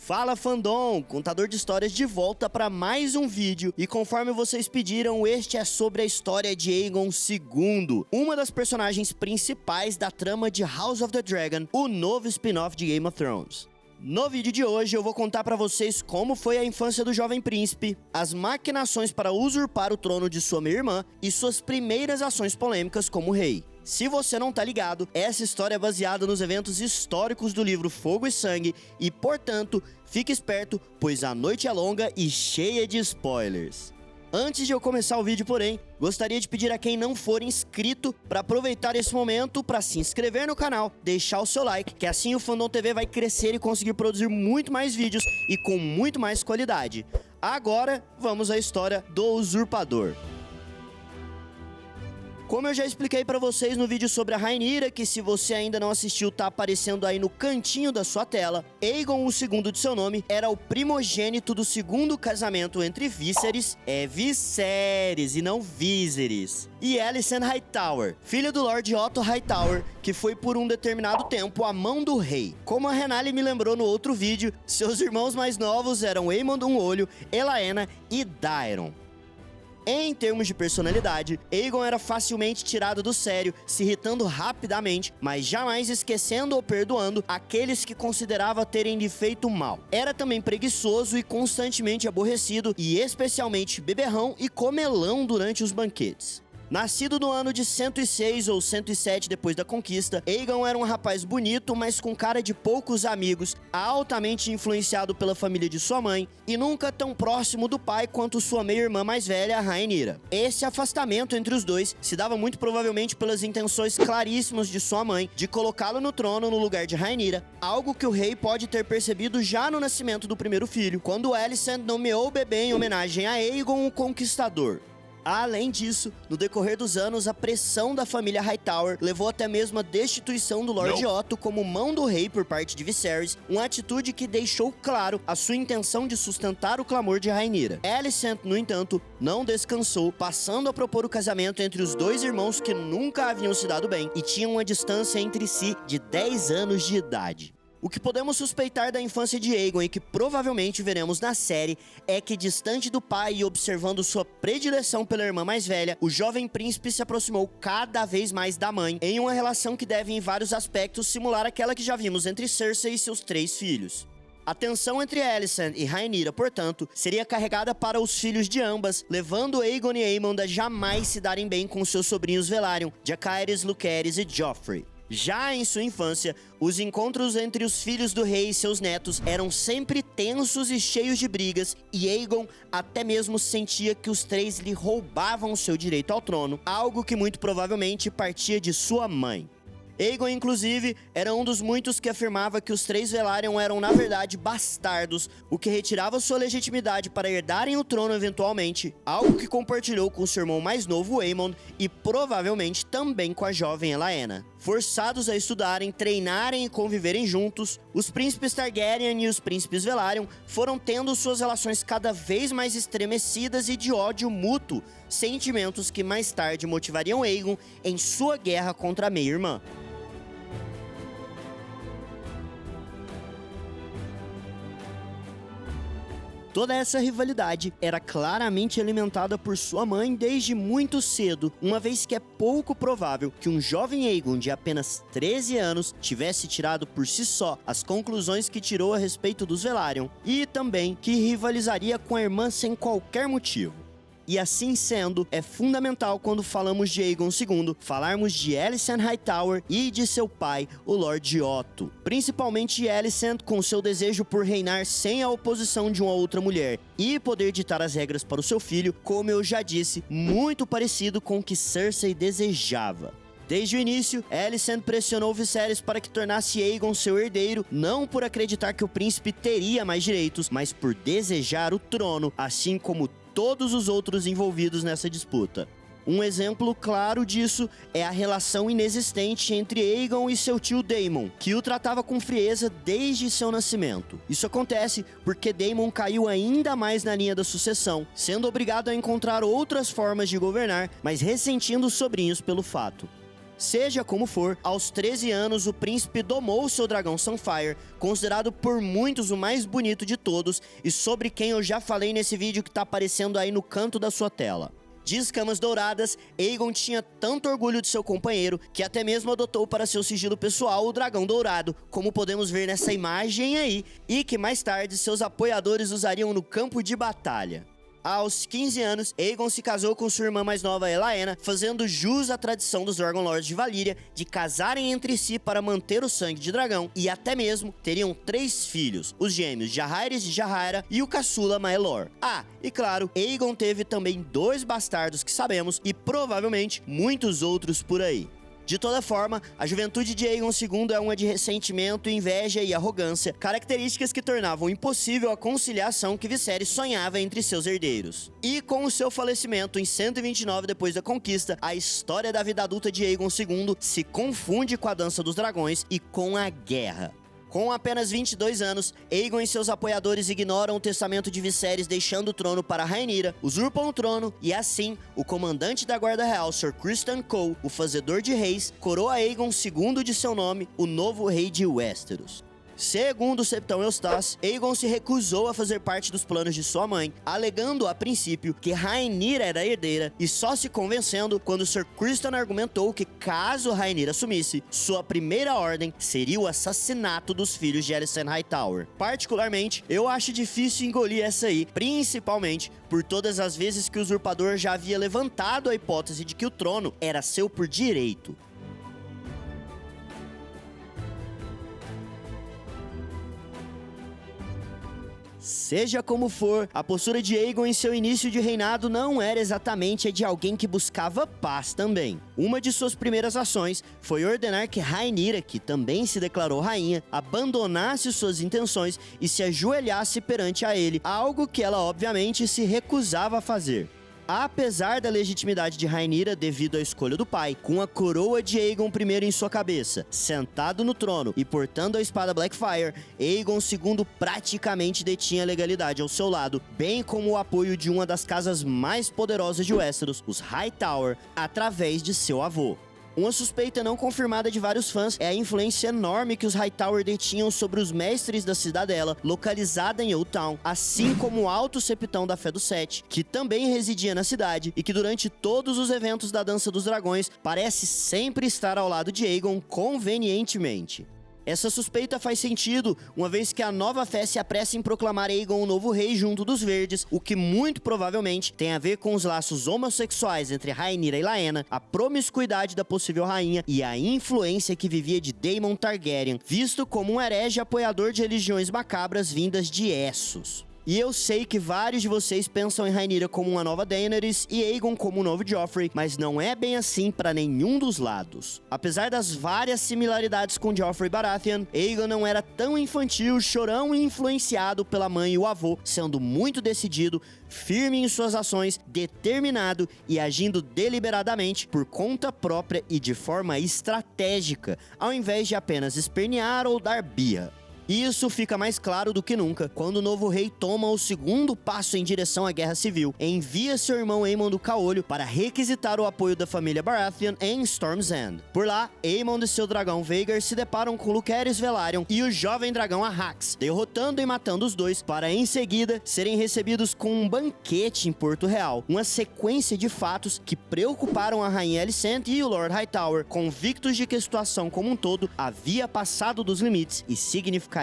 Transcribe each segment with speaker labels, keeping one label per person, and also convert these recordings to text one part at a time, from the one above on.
Speaker 1: Fala fandom, contador de histórias de volta para mais um vídeo e conforme vocês pediram, este é sobre a história de Aegon II, uma das personagens principais da trama de House of the Dragon, o novo spin-off de Game of Thrones. No vídeo de hoje eu vou contar pra vocês como foi a infância do jovem príncipe, as maquinações para usurpar o trono de sua meia-irmã e suas primeiras ações polêmicas como rei. Se você não tá ligado, essa história é baseada nos eventos históricos do livro Fogo e Sangue e, portanto, fique esperto, pois a noite é longa e cheia de spoilers. Antes de eu começar o vídeo, porém, gostaria de pedir a quem não for inscrito para aproveitar esse momento para se inscrever no canal, deixar o seu like, que assim o Fandom TV vai crescer e conseguir produzir muito mais vídeos e com muito mais qualidade. Agora, vamos à história do usurpador. Como eu já expliquei pra vocês no vídeo sobre a Rhaenyra, que se você ainda não assistiu tá aparecendo aí no cantinho da sua tela, Aegon II de seu nome era o primogênito do segundo casamento entre Viserys, Viserys e não Viserys, e Alicent Hightower, filha do Lord Otto Hightower, que foi por um determinado tempo a mão do rei. Como a Renali me lembrou no outro vídeo, seus irmãos mais novos eram Aemond Um Olho, Elaena e Daeron. Em termos de personalidade, Aegon era facilmente tirado do sério, se irritando rapidamente, mas jamais esquecendo ou perdoando aqueles que considerava terem lhe feito mal. Era também preguiçoso e constantemente aborrecido, e especialmente beberrão e comelão durante os banquetes. Nascido no ano de 106 ou 107 depois da conquista, Aegon era um rapaz bonito, mas com cara de poucos amigos, altamente influenciado pela família de sua mãe e nunca tão próximo do pai quanto sua meia-irmã mais velha, a Rhaenyra. Esse afastamento entre os dois se dava muito provavelmente pelas intenções claríssimas de sua mãe de colocá-lo no trono no lugar de Rhaenyra, algo que o rei pode ter percebido já no nascimento do primeiro filho, quando Alicent nomeou o bebê em homenagem a Aegon o Conquistador. Além disso, no decorrer dos anos, a pressão da família Hightower levou até mesmo a destituição do Lord Otto como mão do rei por parte de Viserys, uma atitude que deixou claro a sua intenção de sustentar o clamor de Rhaenyra. Alicent, no entanto, não descansou, passando a propor o casamento entre os dois irmãos que nunca haviam se dado bem e tinham uma distância entre si de 10 anos de idade. O que podemos suspeitar da infância de Aegon e que provavelmente veremos na série é que, distante do pai e observando sua predileção pela irmã mais velha, o jovem príncipe se aproximou cada vez mais da mãe, em uma relação que deve em vários aspectos simular aquela que já vimos entre Cersei e seus 3 filhos. A tensão entre Alicent e Rhaenyra, portanto, seria carregada para os filhos de ambas, levando Aegon e Aemond a jamais se darem bem com seus sobrinhos Velaryon, Jacaerys, Lucerys e Joffrey. Já em sua infância, os encontros entre os filhos do rei e seus netos eram sempre tensos e cheios de brigas, e Aegon até mesmo sentia que os 3 lhe roubavam seu direito ao trono, algo que muito provavelmente partia de sua mãe. Aegon, inclusive, era um dos muitos que afirmava que os 3 Velaryon eram na verdade bastardos, o que retirava sua legitimidade para herdarem o trono eventualmente, algo que compartilhou com seu irmão mais novo Aemond e provavelmente também com a jovem Elaena. Forçados a estudarem, treinarem e conviverem juntos, os príncipes Targaryen e os príncipes Velaryon foram tendo suas relações cada vez mais estremecidas e de ódio mútuo, sentimentos que mais tarde motivariam Aegon em sua guerra contra a meia-irmã. Toda essa rivalidade era claramente alimentada por sua mãe desde muito cedo, uma vez que é pouco provável que um jovem Aegon de apenas 13 anos tivesse tirado por si só as conclusões que tirou a respeito dos Velaryon, e também que rivalizaria com a irmã sem qualquer motivo. E assim sendo, é fundamental quando falamos de Aegon II, falarmos de Alicent Hightower e de seu pai, o Lord Otto. Principalmente Alicent com seu desejo por reinar sem a oposição de uma outra mulher e poder ditar as regras para o seu filho, como eu já disse, muito parecido com o que Cersei desejava. Desde o início, Alicent pressionou Viserys para que tornasse Aegon seu herdeiro, não por acreditar que o príncipe teria mais direitos, mas por desejar o trono, assim como todos os outros envolvidos nessa disputa. Um exemplo claro disso é a relação inexistente entre Aegon e seu tio Daemon, que o tratava com frieza desde seu nascimento. Isso acontece porque Daemon caiu ainda mais na linha da sucessão, sendo obrigado a encontrar outras formas de governar, mas ressentindo os sobrinhos pelo fato. Seja como for, aos 13 anos o príncipe domou seu dragão Sunfire, considerado por muitos o mais bonito de todos e sobre quem eu já falei nesse vídeo que tá aparecendo aí no canto da sua tela. De escamas douradas, Aegon tinha tanto orgulho de seu companheiro que até mesmo adotou para seu sigilo pessoal o dragão dourado, como podemos ver nessa imagem aí, e que mais tarde seus apoiadores usariam no campo de batalha. Aos 15 anos, Aegon se casou com sua irmã mais nova, Elaena, fazendo jus à tradição dos Dragon Lords de Valíria de casarem entre si para manter o sangue de dragão, e até mesmo teriam 3 filhos, os gêmeos Jaehaerys e Jaehaera e o caçula Maelor. Ah, e claro, Aegon teve também 2 bastardos que sabemos e provavelmente muitos outros por aí. De toda forma, a juventude de Aegon II é uma de ressentimento, inveja e arrogância, características que tornavam impossível a conciliação que Viserys sonhava entre seus herdeiros. E com o seu falecimento em 129 depois da conquista, a história da vida adulta de Aegon II se confunde com a Dança dos Dragões e com a guerra. Com apenas 22 anos, Aegon e seus apoiadores ignoram o testamento de Viserys deixando o trono para Rhaenyra, usurpam o trono e assim, o comandante da Guarda Real, Sir Criston Cole, o fazedor de reis, coroa Aegon II de seu nome, o novo rei de Westeros. Segundo o Septão Eustace, Aegon se recusou a fazer parte dos planos de sua mãe, alegando a princípio que Rhaenyra era a herdeira e só se convencendo quando Sir Criston argumentou que caso Rhaenyra assumisse, sua primeira ordem seria o assassinato dos filhos de Alicent Hightower. Particularmente, eu acho difícil engolir essa aí, principalmente por todas as vezes que o usurpador já havia levantado a hipótese de que o trono era seu por direito. Seja como for, a postura de Aegon em seu início de reinado não era exatamente a de alguém que buscava paz também. Uma de suas primeiras ações foi ordenar que Rhaenyra, que também se declarou rainha, abandonasse suas intenções e se ajoelhasse perante a ele, algo que ela obviamente se recusava a fazer. Apesar da legitimidade de Rhaenyra devido à escolha do pai, com a coroa de Aegon I em sua cabeça, sentado no trono e portando a espada Blackfyre, Aegon II praticamente detinha a legalidade ao seu lado, bem como o apoio de uma das casas mais poderosas de Westeros, os Hightower, através de seu avô. Uma suspeita não confirmada de vários fãs é a influência enorme que os Hightower detinham sobre os mestres da cidadela, localizada em Old Town, assim como o Alto Septão da Fé do Sete, que também residia na cidade e que durante todos os eventos da Dança dos Dragões parece sempre estar ao lado de Aegon convenientemente. Essa suspeita faz sentido, uma vez que a nova fé se apressa em proclamar Aegon o novo rei junto dos Verdes, o que muito provavelmente tem a ver com os laços homossexuais entre Rhaenyra e Laena, a promiscuidade da possível rainha e a influência que vivia de Daemon Targaryen, visto como um herege apoiador de religiões macabras vindas de Essos. E eu sei que vários de vocês pensam em Rhaenyra como uma nova Daenerys e Aegon como um novo Joffrey, mas não é bem assim para nenhum dos lados. Apesar das várias similaridades com Joffrey Baratheon, Aegon não era tão infantil, chorão e influenciado pela mãe e o avô, sendo muito decidido, firme em suas ações, determinado e agindo deliberadamente por conta própria e de forma estratégica, ao invés de apenas espernear ou dar birra. Isso fica mais claro do que nunca quando o novo rei toma o segundo passo em direção à guerra civil e envia seu irmão Aemon do Caolho para requisitar o apoio da família Baratheon em Storm's End. Por lá, Aemon e seu dragão Vhagar se deparam com Lucerys Velaryon e o jovem dragão Arrax, derrotando e matando os dois para em seguida serem recebidos com um banquete em Porto Real, uma sequência de fatos que preocuparam a rainha Alicent e o Lord Hightower, convictos de que a situação como um todo havia passado dos limites e significaria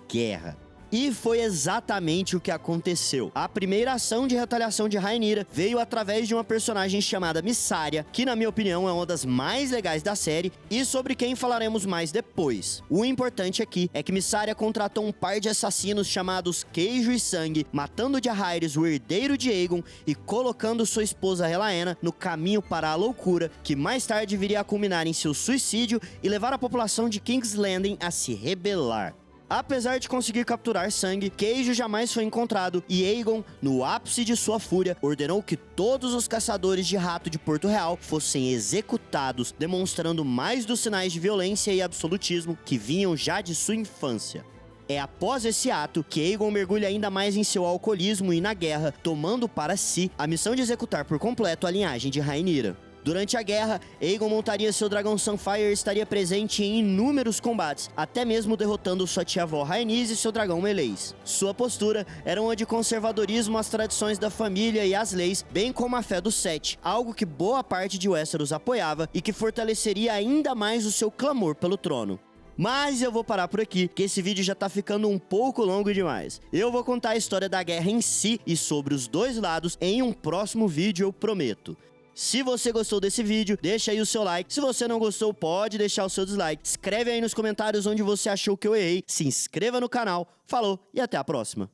Speaker 1: guerra. E foi exatamente o que aconteceu. A primeira ação de retaliação de Rhaenyra veio através de uma personagem chamada Mysaria, que na minha opinião é uma das mais legais da série e sobre quem falaremos mais depois. O importante aqui é que Mysaria contratou um par de assassinos chamados Queijo e Sangue, matando Jaehaerys, o herdeiro de Aegon, e colocando sua esposa Relaena no caminho para a loucura, que mais tarde viria a culminar em seu suicídio e levar a população de King's Landing a se rebelar. Apesar de conseguir capturar Sangue, Queijo jamais foi encontrado e Aegon, no ápice de sua fúria, ordenou que todos os caçadores de rato de Porto Real fossem executados, demonstrando mais dos sinais de violência e absolutismo que vinham já de sua infância. É após esse ato que Aegon mergulha ainda mais em seu alcoolismo e na guerra, tomando para si a missão de executar por completo a linhagem de Rhaenyra. Durante a guerra, Aegon montaria seu dragão Sunfire e estaria presente em inúmeros combates, até mesmo derrotando sua tia-avó Rhaenys e seu dragão Meleys. Sua postura era uma de conservadorismo às tradições da família e às leis, bem como a fé dos Sete, algo que boa parte de Westeros apoiava e que fortaleceria ainda mais o seu clamor pelo trono. Mas eu vou parar por aqui, que esse vídeo já tá ficando um pouco longo demais. Eu vou contar a história da guerra em si e sobre os dois lados em um próximo vídeo, eu prometo. Se você gostou desse vídeo, deixa aí o seu like. Se você não gostou, pode deixar o seu dislike. Escreve aí nos comentários onde você achou que eu errei. Se inscreva no canal. Falou e até a próxima.